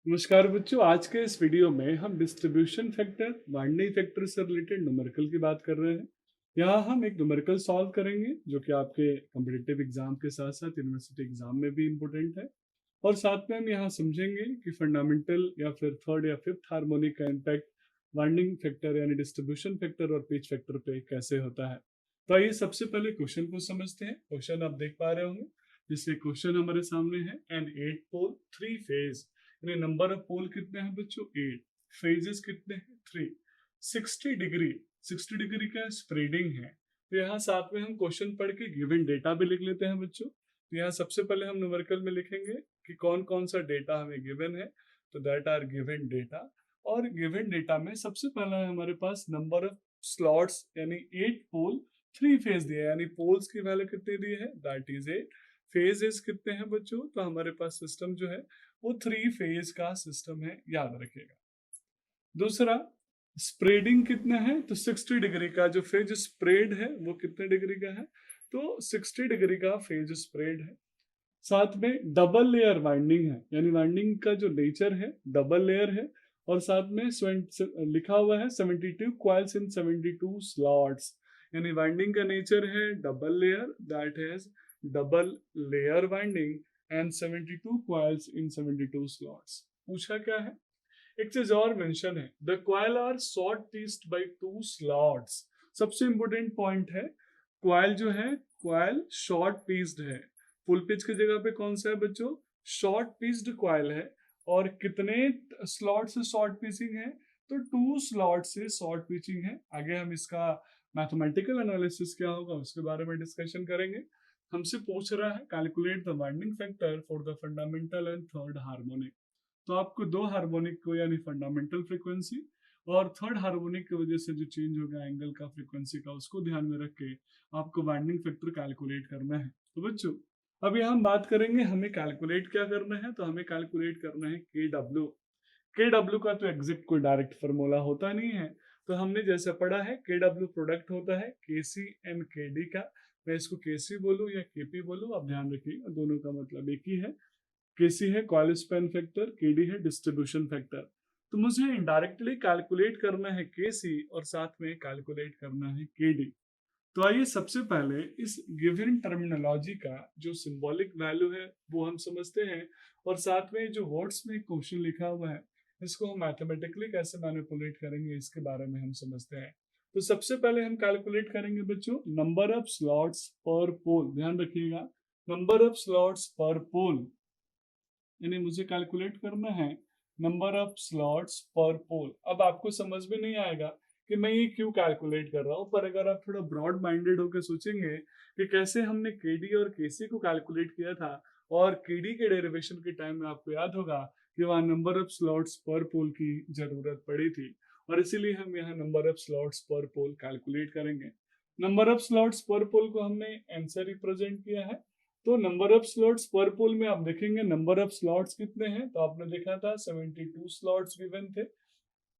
नमस्कार बच्चों, आज के इस वीडियो में हम डिस्ट्रीब्यूशन फैक्टर वाइंडिंग फैक्टर से रिलेटेड न्यूमेरिकल की बात कर रहे हैं। यहाँ हम एक न्यूमेरिकल सॉल्व करेंगे जो कि आपके कॉम्पिटिटिव एग्जाम के साथ साथ यूनिवर्सिटी एग्जाम में भी इम्पोर्टेंट है। और साथ में हम यहाँ समझेंगे कि फंडामेंटल या फिर थर्ड या फिफ्थ हार्मोनिक का इम्पैक्ट वाइंडिंग फैक्टर यानी डिस्ट्रीब्यूशन फैक्टर और पिच फैक्टर पे कैसे होता है। तो आइए सबसे पहले क्वेश्चन को समझते हैं। क्वेश्चन आप देख पा रहे होंगे, जिससे क्वेश्चन हमारे सामने है एन 8 पोल 3 फेज, यानी नंबर ऑफ पोल कितने हैं बच्चों 8, फेजेस कितने हैं 3, 60 डिग्री, 60 डिग्री का स्प्रेडिंग है। तो यहाँ साथ में हम क्वेश्चन पढ़ के गिवन डेटा भी लिख लेते हैं बच्चों। तो यहाँ सबसे पहले हम न्यूमेरिकल में लिखेंगे कि कौन कौन सा डेटा हमें गिवन है। तो दैट आर गिवन डेटा, और गिवन डेटा में सबसे पहला है हमारे पास नंबर ऑफ स्लॉट्स यानी 8 पोल 3 फेज दिए, यानी पोल्स की वैल्यू कितनी दी है दैट इज 8, फेजेस कितने हैं बच्चों। तो हमारे पास सिस्टम जो है वो 3 फेज का सिस्टम है, याद रखिएगा। दूसरा, स्प्रेडिंग कितना है, तो 60 डिग्री का जो फेज स्प्रेड है वो कितने डिग्री का है, तो 60 डिग्री का फेज स्प्रेड है। साथ में डबल लेयर वाइंडिंग है, यानी वाइंडिंग का जो नेचर है डबल लेयर है। और साथ में लिखा हुआ है 72 कॉइल्स इन 72 स्लॉट्स, यानी वाइंडिंग का नेचर है double layer, that has double layer winding and 72 coils in 72 slots. पूछा क्या है, एक चीज और मेंशन है, the coil are short pitched by 2 slots. सबसे इंपॉर्टेंट पॉइंट है, कॉइल जो है कॉइल शॉर्ट पीस्ड है। फुल पिच की जगह पे कौन सा है बच्चों, शॉर्ट पीस्ड कॉइल है। और कितने स्लॉट से शॉर्ट पीसिंग है, तो 2 स्लॉट से शॉर्ट पिचिंग है। आगे हम इसका मैथमेटिकल एनालिसिस क्या होगा उसके बारे में डिस्कशन करेंगे। हमसे पूछ रहा है calculate the winding factor for the fundamental and third harmonic. तो आपको दो हार्मोनिक को यानी फंडामेंटल फ्रीक्वेंसी और थर्ड हार्मोनिक की वजह से जो चेंज होगा एंगल का फ्रीक्वेंसी का, उसको ध्यान में रख के आपको वाइंडिंग फैक्टर कैलकुलेट करना है। तो बच्चों अभी हम बात करेंगे हमें कैलकुलेट क्या करना है। तो हमें कैलकुलेट करना है के डब्ल्यू। के डब्ल्यू का तो एग्जैक्ट कोई डायरेक्ट फॉर्मूला होता नहीं है। तो हमने जैसे पढ़ा है के डब्ल्यू प्रोडक्ट होता है के सी एंड के डी का। मैं इसको के सी बोलूँ या के पी बोलूँ, आप ध्यान रखिएगा दोनों का मतलब एक ही है। केसी है कॉइल स्पैन फैक्टर, केडी है डिस्ट्रीब्यूशन फैक्टर। तो मुझे इनडायरेक्टली कैलकुलेट करना है केसी और साथ में कैलकुलेट करना है केडी। तो आइए सबसे पहले इस गिवन टर्मिनोलॉजी का जो सिंबॉलिक वैल्यू है वो हम समझते हैं, और साथ में जो वर्ड्स में क्वेश्चन लिखा हुआ है इसको हम मैथमेटिकली कैसे मैनिपुलेट करेंगे इसके बारे में हम समझते हैं। तो सबसे पहले हम कैलकुलेट करेंगे बच्चों नंबर ऑफ स्लॉट्स पर पोल। ध्यान रखिएगा, नंबर ऑफ स्लॉट्स पर पोल, यानी मुझे कैलकुलेट करना है नंबर ऑफ स्लॉट्स पर पोल। अब आपको समझ में नहीं आएगा कि मैं ये क्यों कैलकुलेट कर रहा हूँ, पर अगर आप थोड़ा ब्रॉड माइंडेड होकर सोचेंगे कि कैसे हमने केडी और केसी को कैलकुलेट किया था, और केडी के डेरिवेशन के टाइम में आपको याद होगा कि वहाँ नंबर ऑफ स्लॉट्स पर पोल की जरूरत पड़ी थी, और इसीलिए हम यहाँ number of slots per pole calculate करेंगे। Number of slots per pole को हमने एन से रिप्रेजेंट किया है। तो नंबर ऑफ स्लॉट्स पर पोल में आप देखेंगे नंबर ऑफ स्लॉट्स कितने हैं, तो आपने देखा था 72 स्लॉट्स गिवन थे।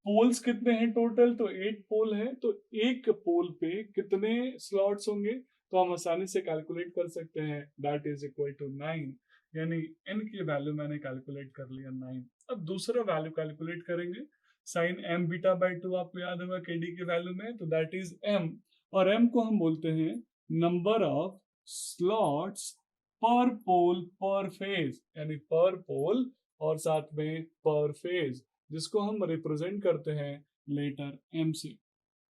पोल्स कितने हैं टोटल, तो 8 पोल है। तो एक पोल पे कितने स्लॉट्स होंगे, तो हम आसानी से कैलकुलेट कर सकते हैं, दैट इज इक्वल टू 9, यानी n की वैल्यू मैंने कैलकुलेट कर लिया 9। अब दूसरा वैल्यू कैलकुलेट करेंगे, साइन m बीटा बाई 2 आपको याद होगा kd की वैल्यू में, तो दैट इज m। और m को हम बोलते हैं नंबर ऑफ स्लॉट्स पर पोल पर फेज, यानी पर पोल और साथ में पर फेज, जिसको हम रिप्रेजेंट करते हैं लेटर एम से।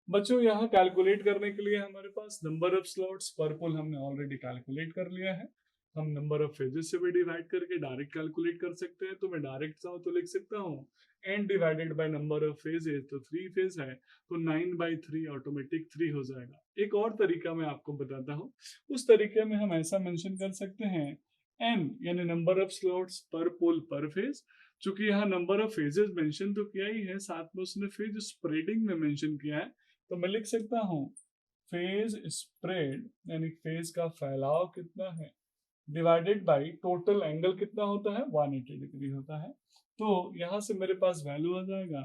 बच्चों यहाँ कैलकुलेट करने के लिए हमारे पास नंबर ऑफ स्लॉट्स पर पोल हमने ऑलरेडी कैलकुलेट कर लिया है। हम नंबर ऑफ फेजेस से भी डिवाइड करके डायरेक्ट कैलकुलेट कर सकते हैं। तो मैं डायरेक्ट चाहूँ तो लिख सकता हूँ N divided by number of phases, तो 3 फेज है तो 9/3 ऑटोमेटिक 3 हो जाएगा। एक और तरीका मैं आपको बताता हूँ, उस तरीके में हम ऐसा मेंशन कर सकते हैं एन यानी नंबर ऑफ स्लॉट्स पर पोल पर फेज। चूंकि यहाँ नंबर ऑफ फेजेस मेंशन तो किया ही है, साथ में उसने फेज स्प्रेडिंग में मेंशन किया है। तो मैं लिख सकता हूँ फेज स्प्रेड यानी फेज का फैलाव कितना है डिवाइडेड बाय टोटल एंगल कितना होता है 180 डिग्री होता है। तो यहाँ से मेरे पास वैल्यू आ जाएगा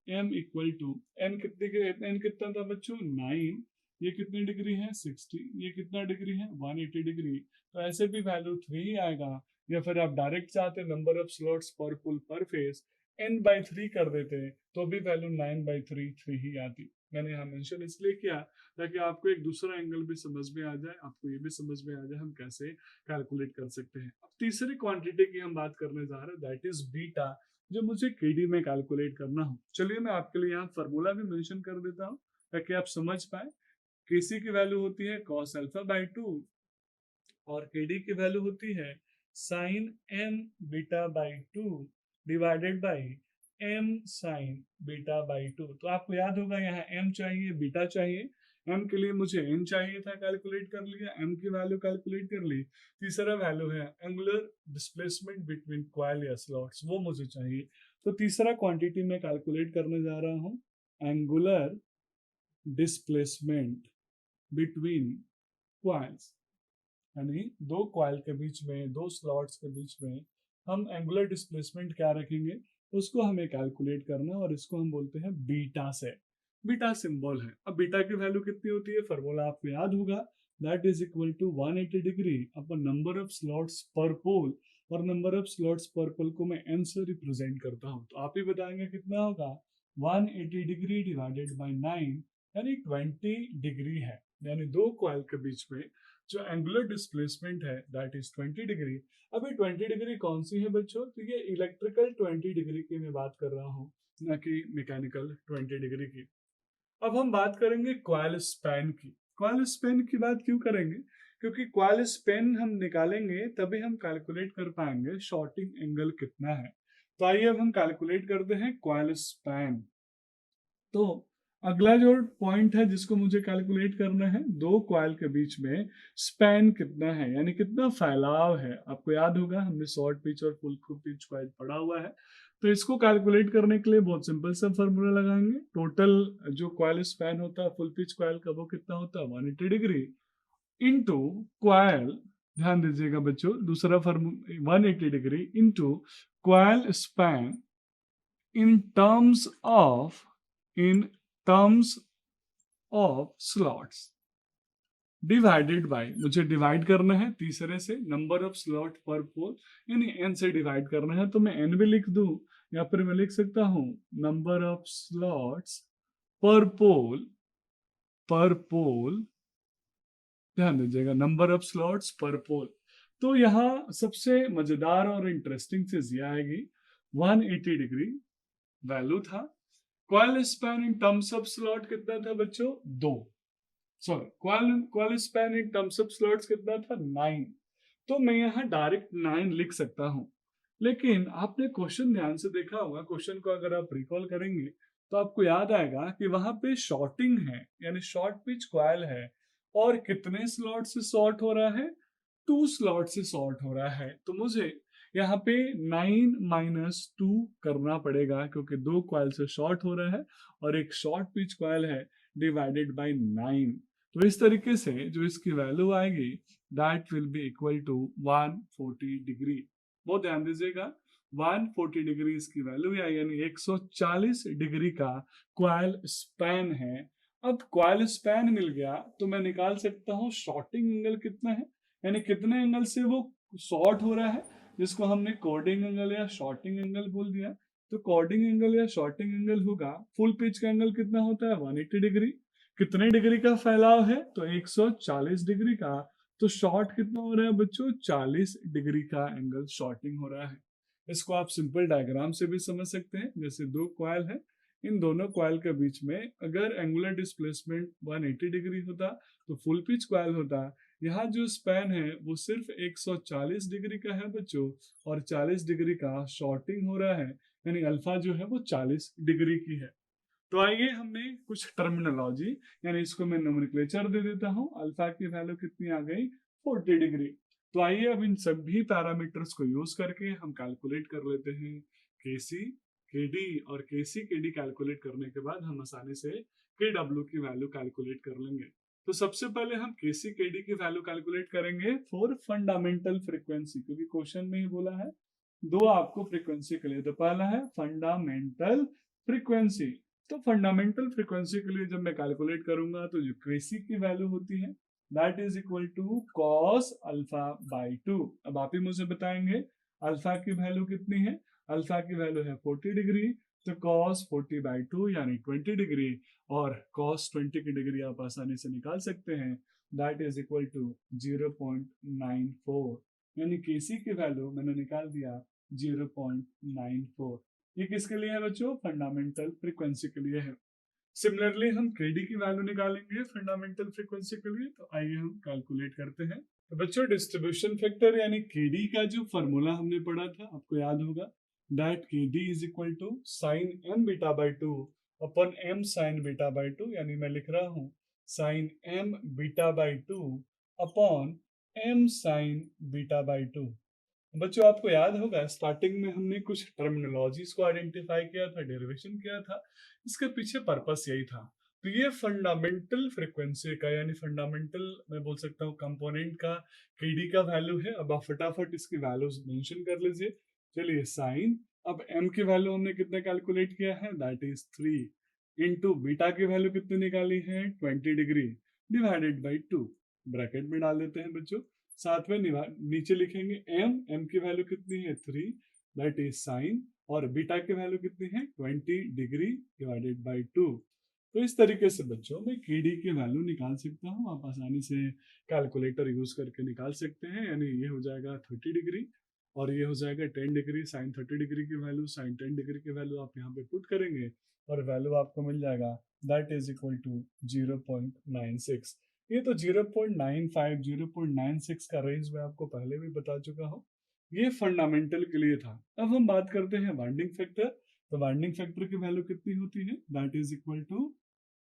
m इक्वल टू एन कितना था बच्चों 9, ये कितनी डिग्री है 60, ये कितना डिग्री है 180 डिग्री। तो ऐसे भी वैल्यू 3 ही आएगा, या फिर आप डायरेक्ट चाहते नंबर ऑफ स्लॉट्स पर पुल पर फेस, n/3 कर देते तो भी वैल्यू 9/3 ही आती। मैंने यहाँ मेंशन इसलिए किया ताकि आपको एक दूसरा एंगल भी समझ में आ जाए, आपको ये भी समझ में आ जाए हम कैसे कैलकुलेट कर सकते हैं। अब तीसरी क्वांटिटी की हम बात करने जा रहे हैं, दैट इज बीटा, जो मुझे केडी में कैलकुलेट करना हो। चलिए मैं आपके लिए यहाँ फार्मूला भी मेंशन कर देता हूँ ताकि आप समझ पाए। केसी की वैल्यू होती है cos α/2 और केडी की वैल्यू होती है sin m/β/2 divided by m sin β/2। तो आपको याद होगा यहाँ m चाहिए, बीटा चाहिए। m के लिए मुझे n चाहिए था, कैलकुलेट कर लिया, m की वैल्यू कैलकुलेट कर ली। तीसरा वैल्यू है एंगुलर डिस्प्लेसमेंट बिटवीन कॉइल या स्लॉट्स, वो मुझे चाहिए। तो तीसरा क्वांटिटी में कैलकुलेट करने जा रहा हूँ, एंगुलर डिस्प्लेसमेंट बिटवीन कॉइल्स, यानी दो कॉइल के बीच में, दो स्लॉट्स के बीच में हम एंगुलर डिस्प्लेसमेंट क्या रखेंगे, उसको हमें कैलकुलेट करना है और इसको हम बोलते हैं बीटा से। बीटा सिंबल है। अब बीटा की वैल्यू कितनी होती है, फार्मूला आपको याद होगा, that is equal to 180 degree upon number of slots per pole, और number of slots per pole को मैं n से रिप्रेजेंट करता हूँ। तो आप ही बताएंगे कितना होगा, 180 डिग्री डिवाइडेड बाई 9 यानी 20 डिग्री है। यानी दो कॉइल के बीच में जो एंगुलर डिस्प्लेसमेंट है दैट इज 20 डिग्री। अभी 20 डिग्री कौन सी है बच्चों, तो ये इलेक्ट्रिकल 20 डिग्री की मैं बात कर रहा हूँ, ना कि मैकेनिकल 20 डिग्री की। अब हम बात करेंगे कॉइल स्पैन की। कॉइल स्पैन की बात क्यों करेंगे, क्योंकि कॉइल स्पैन हम निकालेंगे तभी हम कैलकुलेट कर पाएंगे शॉर्टिंग एंगल कितना है। तो आइए अब हम कैलकुलेट करते हैं कॉइल स्पैन। तो अगला जो पॉइंट है जिसको मुझे कैलकुलेट करना है, दो कॉइल के बीच में स्पैन कितना है, यानी कितना फैलाव है। आपको याद होगा हमने शॉर्ट पिच और फुल पिच कॉइल पढ़ा हुआ है। तो इसको कैलकुलेट करने के लिए बहुत सिंपल सा फॉर्मूला लगाएंगे। टोटल जो कॉइल स्पैन होता है फुल पिच कॉइल का, वो कितना होता है 180 डिग्री इंटू कॉइल, ध्यान दीजिएगा बच्चों, दूसरा formula 180 degree into coil span in terms of in terms of slots divided by, मुझे डिवाइड करना है तीसरे से, नंबर ऑफ स्लॉट पर पोल यानी n से डिवाइड करना है। तो मैं n भी लिख दूं या फिर मैं लिख सकता हूं नंबर ऑफ स्लॉट्स पर पोल, पर पोल, ध्यान दीजिएगा नंबर ऑफ स्लॉट्स पर पोल। तो यहाँ सबसे मजेदार और इंटरेस्टिंग चीज यह आएगी, 180 डिग्री वैल्यू था, coil span in terms of slot कितना था बच्चों, 2, sorry coil span in terms of slots कितना था, 9। तो मैं यहाँ डायरेक्ट 9 लिख सकता हूँ। लेकिन आपने क्वेश्चन ध्यान से देखा होगा, क्वेश्चन को अगर आप रिकॉल करेंगे तो आपको याद आएगा कि वहां पे शॉर्टिंग है, यानी शॉर्ट पिच कॉइल है, और कितने स्लॉट से शॉर्ट हो रहा है, 2 स्लॉट से शॉर्ट हो रहा है। तो मुझे यहाँ पे 9 - 2 करना पड़ेगा, क्योंकि दो कॉइल से शॉर्ट हो रहा है और एक शॉर्ट पिच कॉइल है, डिवाइडेड बाय 9। तो इस तरीके से जो इसकी वैल्यू आएगी that will be equal to 140 degree. बहुत ध्यान दीजिएगा, 140 डिग्री इसकी वैल्यू है, यानी 140 डिग्री का कॉइल स्पैन है। अब कॉइल स्पैन मिल गया तो मैं निकाल सकता हूँ शॉर्टिंग एंगल कितना है, यानी कितने एंगल से वो शॉर्ट हो रहा है, जिसको हमने कोडिंग एंगल या शॉर्टिंग एंगल बोल दिया। तो कोडिंग एंगल या शॉर्टिंग एंगल होगा, फुल पिच का एंगल कितना होता है 180 डिग्री, कितने डिग्री का फैलाव है तो 140 डिग्री का। तो शॉर्ट कितना हो रहा है बच्चों, 40 डिग्री का एंगल शॉर्टिंग हो रहा है। इसको आप सिंपल डायग्राम से भी समझ सकते हैं, जैसे दो कॉइल है, इन दोनों कॉइल के बीच में अगर एंगुलर डिस्प्लेसमेंट 180 डिग्री होता तो फुल पिच कॉइल होता। यहाँ जो स्पैन है वो सिर्फ 140 डिग्री का है बच्चों, और 40 डिग्री का शॉर्टिंग हो रहा है, यानी अल्फा जो है वो 40 डिग्री की है। तो आइए हमने कुछ टर्मिनोलॉजी, यानी इसको मैं नोमेनक्लेचर दे देता हूँ। अल्फा की वैल्यू कितनी आ गई, 40 डिग्री। तो आइए अब इन सभी पैरामीटर्स को यूज करके हम कैलकुलेट कर लेते हैं केसी केडी, और केसी केडी कैलकुलेट करने के बाद हम आसानी से केडब्ल्यू की वैल्यू कैलकुलेट कर लेंगे। तो सबसे पहले हम केसी केडी की वैल्यू कैलकुलेट करेंगे फॉर फंडामेंटल फ्रीक्वेंसी, क्योंकि क्वेश्चन में ही बोला है दो आपको फ्रीक्वेंसी के लिए। तो पहला है फंडामेंटल फ्रीक्वेंसी। तो फंडामेंटल फ्रीक्वेंसी के लिए जब मैं कैलकुलेट करूंगा तो जो केसी की वैल्यू होती है that is equal to cos alpha by 2। अब आप ही मुझे बताएंगे अल्फा की वैल्यू कितनी है, अल्फा की वैल्यू है 40 डिग्री, तो cos 40/2 यानी 20 डिग्री, और cos 20 की डिग्री आप आसानी से निकाल सकते हैं, दैट इज इक्वल टू 0.94, यानी केसी की वैल्यू मैंने निकाल दिया 0.94। ये किसके लिए है बच्चों? फंडामेंटल फ्रीक्वेंसी के लिए है। सिमिलरली हम केडी की वैल्यू निकालेंगे फंडामेंटल फ्रीक्वेंसी के लिए, तो आइए हम कैलकुलेट करते हैं। तो बच्चों डिस्ट्रीब्यूशन फैक्टर यानी केडी का जो फॉर्मूला हमने पढ़ा था आपको याद होगा, that KD is equal to sine M beta by two upon M sine beta by two, यानी मैं लिख रहा हूँ sine M beta by two upon M sine beta by two. बच्चों आपको याद होगा स्टार्टिंग में हमने कुछ टर्मिनोलॉजीज को आइडेंटिफाई किया था, डेरिवेशन किया था, इसके पीछे पर्पस यही था। तो ये फंडामेंटल फ्रीक्वेंसी का यानी फंडामेंटल मैं बोल सकता हूँ कंपोनेंट का केडी का वैल्यू है। अब आप फटाफट इसकी वैल्यूज मेंशन कर लीजिए। चलिए साइन, अब एम की वैल्यू हमने कितना कैलकुलेट किया है, दैट इज 3 इंटू बीटा की वैल्यू कितनी निकाली है 20 डिग्री डिवाइडेड बाई 2, ब्रैकेट में डाल देते हैं बच्चों। साथ में नीचे लिखेंगे एम की वैल्यू कितनी है 3, दैट इज साइन, और बीटा की वैल्यू कितनी है 20 डिग्री डिवाइडेड बाई 2। तो इस तरीके से बच्चों मैं केडी की वैल्यू निकाल सकता हूँ, आप आसानी से कैलकुलेटर यूज करके निकाल सकते हैं। यानी ये हो जाएगा 30 डिग्री और ये हो जाएगा 10 डिग्री, साइन 30 डिग्री की वैल्यू साइन 10 डिग्री की वैल्यू आप यहाँ पे पुट करेंगे और वैल्यू आपको मिल जाएगा दैट इज इक्वल टू 0.96। ये तो 0.95 0.96 का रेंज मैं आपको पहले भी बता चुका हूँ, ये फंडामेंटल के लिए था। अब हम बात करते हैं वाइंडिंग फैक्टर। तो वाइंडिंग फैक्टर की वैल्यू कितनी होती है, that is equal to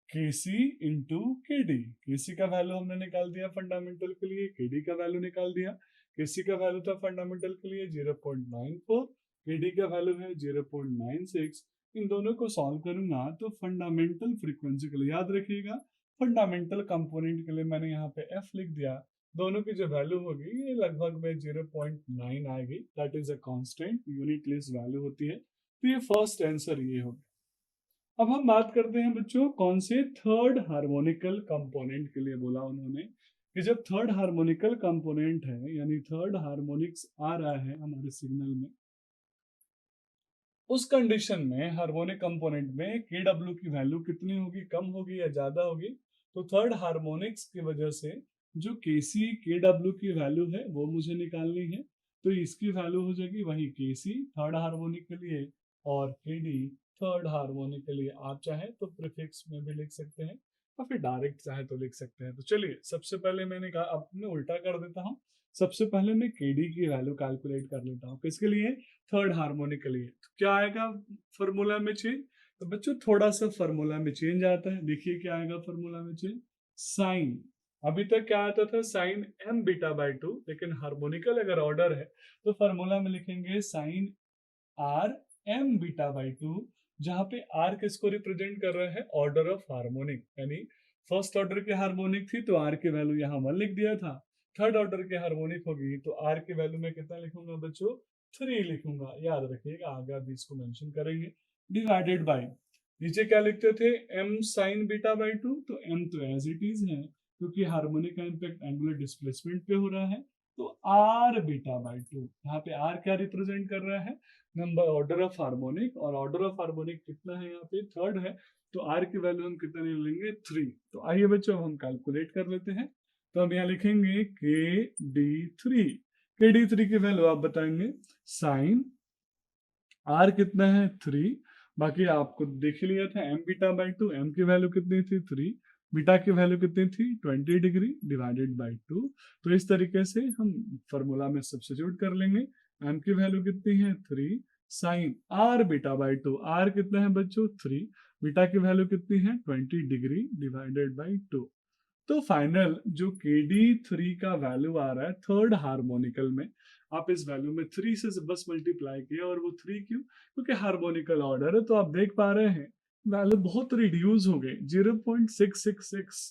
KC into KD. KC का वैल्यू हमने निकाल दिया फंडामेंटल के लिए, केडी का वैल्यू निकाल दिया। केसी का वैल्यू था फंडामेंटल के लिए 0.94, केडी का वैल्यू है 0.96। इन दोनों को सॉल्व करूंगा तो फंडामेंटल फ्रीक्वेंसी के लिए याद रखिएगा, फंडामेंटल कंपोनेंट के लिए मैंने यहाँ पे एफ लिख दिया। दोनों की जो वैल्यू होगी ये लगभग में 0.9 आएगी, that is a constant unit less value होती है। तो ये फर्स्ट आंसर ये होगा। अब हम बात करते हैं बच्चों कौन से थर्ड हार्मोनिकल कंपोनेंट के लिए बोला उन्होंने, कि जब थर्ड हार्मोनिकल कंपोनेंट है यानी थर्ड हार्मोनिक्स आ रहा है हमारे सिग्नल में, उस कंडीशन में हार्मोनिक कंपोनेंट में के डब्ल्यू की वैल्यू कितनी होगी, कम होगी या ज्यादा होगी। तो थर्ड हार्मोनिक्स की वजह से जो के सी के डब्ल्यू की वैल्यू है वो मुझे निकालनी है। तो इसकी वैल्यू हो जाएगी वही के सी थर्ड हार्मोनिक के लिए और के डी थर्ड हार्मोनिक के लिए। आप चाहे तो प्रीफिक्स में भी लिख सकते हैं और फिर डायरेक्ट चाहे तो लिख सकते हैं। तो चलिए सबसे पहले मैंने कहा, अब मैं उल्टा कर देता हूँ। सबसे पहले मैं के डी की वैल्यू कैलकुलेट कर लेता हूँ, किसके लिए, थर्ड हार्मोनिक के लिए। तो क्या आएगा फॉर्मूला में चेंज, तो बच्चों थोड़ा सा फॉर्मूला में चेंज आता है। देखिए क्या आएगा फॉर्मूला में चेंज, साइन, अभी तक क्या आता था sine M beta by two, लेकिन हार्मोनिकल अगर ऑर्डर है तो फॉर्मूला में लिखेंगे sine R M beta by two, जहां पे आर किसको रिप्रेजेंट कर रहा है, ऑर्डर ऑफ हार्मोनिक, यानी फर्स्ट ऑर्डर के हार्मोनिक थी तो आर की वैल्यू यहाँ 1 लिख दिया था। थर्ड ऑर्डर के हार्मोनिक होगी तो आर की वैल्यू में कितना लिखूंगा बच्चों, 3 लिखूंगा, याद रखिएगा आगे आप इसको मेंशन करेंगे। डिवाइडेड बाय, नीचे क्या लिखते थे, M sine beta by two, तो एम तो एज इट इज है क्योंकि हार्मोनिक का इम्पैक्ट एंगुलर डिस्प्लेसमेंट पे हो रहा है, तो आर बीटा बाई टू, यहाँ पे आर क्या रिप्रेजेंट कर रहा है, नंबर ऑर्डर ऑफ हार्मोनिक, और ऑर्डर ऑफ हार्मोनिक कितना है यहाँ पे, थर्ड है, तो आर की वैल्यू हम कितना लेंगे 3। तो आइए बच्चों हम कैलकुलेट कर लेते हैं। तो हम यहाँ लिखेंगे के डी थ्री की वैल्यू आप बताएंगे, साइन आर कितना है 3, बाकी आपको देख ही लिया था M beta by two, M की वैल्यू कितनी थी 3, बीटा की वैल्यू कितनी थी 20 डिग्री डिवाइडेड बाई 2। तो इस तरीके से हम फॉर्मूला में सब्स्टिट्यूट कर लेंगे, एम की वैल्यू कितनी है 3, sine R beta by two, R कितना है बच्चों 3, बीटा की वैल्यू कितनी है 20 डिग्री डिवाइडेड बाई 2। तो फाइनल जो के डी थ्री का वैल्यू आ रहा है थर्ड हार्मोनिकल में, आप इस वैल्यू में 3 से बस मल्टीप्लाई किया, और वो 3 क्यों, क्योंकि हार्मोनिकल ऑर्डर है। तो आप देख पा रहे हैं वैल्यू बहुत रिड्यूस हो गई 0.666।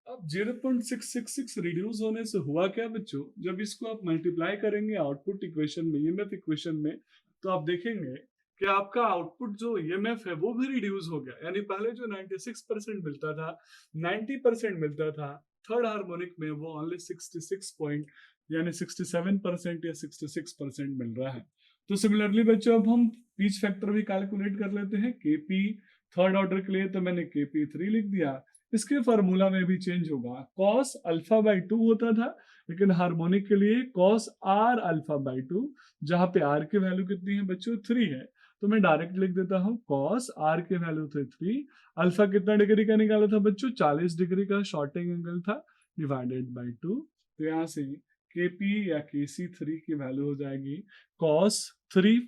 अब 0.666 रिड्यूस होने से हुआ क्या बच्चों, जब इसको आप मल्टीप्लाई करेंगे आउटपुट इक्वेशन में, ईएमएफ इक्वेशन में, तो आप देखेंगे कि आपका आउटपुट जो ईएमएफ है वो भी रिड्यूस हो गया। यानी पहले जो 96% मिलता था, 90% मिलता था, थर्ड हार्मोनिक में वो ओनली 66 पॉइंट यानी 67% या 66% मिल रहा है। तो सिमिलरली बच्चों अब हम पिच फैक्टर भी कैलकुलेट कर लेते हैं। केपी थर्ड ऑर्डर के लिए तो मैंने केपी 3 लिख दिया। इसके फार्मूला में भी चेंज होगा, कॉस अल्फा बाई 2 होता था, लेकिन हार्मोनिक के लिए कॉस आर अल्फा बाई 2, जहां पे आर की वैल्यू कितनी है बच्चों 3 है, तो मैं डायरेक्ट लिख देता हूँ कॉस आर की वैल्यू थे 3, अल्फा कितना डिग्री का निकाला था बच्चों 40 डिग्री का शॉर्टिंग एंगल था, डिवाइडेड बाई 2। तो यहाँ से केपी या केसी 3 की वैल्यू हो जाएगी कॉस 3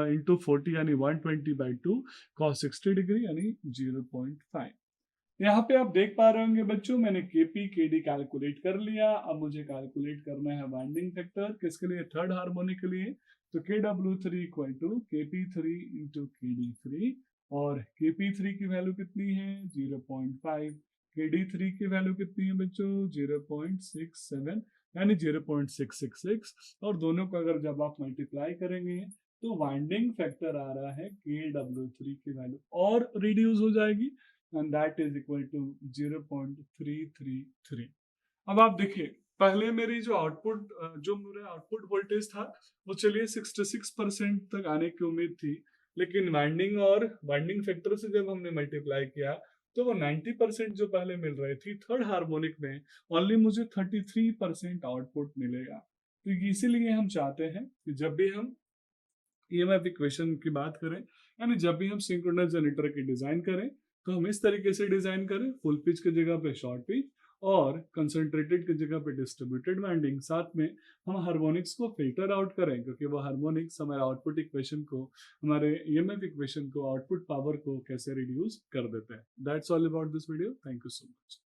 इंटू 40 यानी 120 बाई 2, कॉस 60 डिग्री यानी 0.5। यहाँ पे आप देख पा रहे होंगे बच्चों, मैंने केपी केडी कैलकुलेट कर लिया। अब मुझे कैलकुलेट करना है वाइंडिंग फैक्टर, किसके लिए, थर्ड हार्मोनिक के लिए। तो के डब्ल्यू थ्री इक्वल टू के पी थ्री इंटू के डी थ्री, और के पी थ्री की वैल्यू कितनी है 0.5, के डी थ्री की वैल्यू कितनी है बच्चों 0.67 यानी 0.666, और दोनों को अगर जब आप मल्टीप्लाई करेंगे तो वाइंडिंग फैक्टर आ रहा है के डब्ल्यू थ्री की वैल्यू और रिड्यूस हो जाएगी, and that is equal to 0.333। अब आप देखिए, पहले मेरी जो मेरा आउटपुट वोल्टेज था वो चलिए 66% तक आने की उम्मीद थी, लेकिन वाइंडिंग फैक्टर से जब हमने मल्टीप्लाई किया तो वो 90% जो पहले मिल रही थी थर्ड हार्मोनिक में, ओनली मुझे 33% आउटपुट मिलेगा। तो इसीलिए हम चाहते हैं कि जब भी हम ईएमएफ इक्वेशन की बात करें, यानी जब भी हम सिंक्रोनस जनरेटर की डिजाइन करें, तो हम इस तरीके से डिजाइन करें, फुल पिच की जगह पे शॉर्ट पिच और कंसंट्रेटेड की जगह पे डिस्ट्रीब्यूटेड वाइंडिंग, साथ में हम हार्मोनिक्स को फिल्टर आउट करें, क्योंकि वो हार्मोनिक्स हमारे आउटपुट इक्वेशन को, हमारे ईएमएफ इक्वेशन को, आउटपुट पावर को कैसे रिड्यूस कर देते हैं। That's all about this video, thank you so much.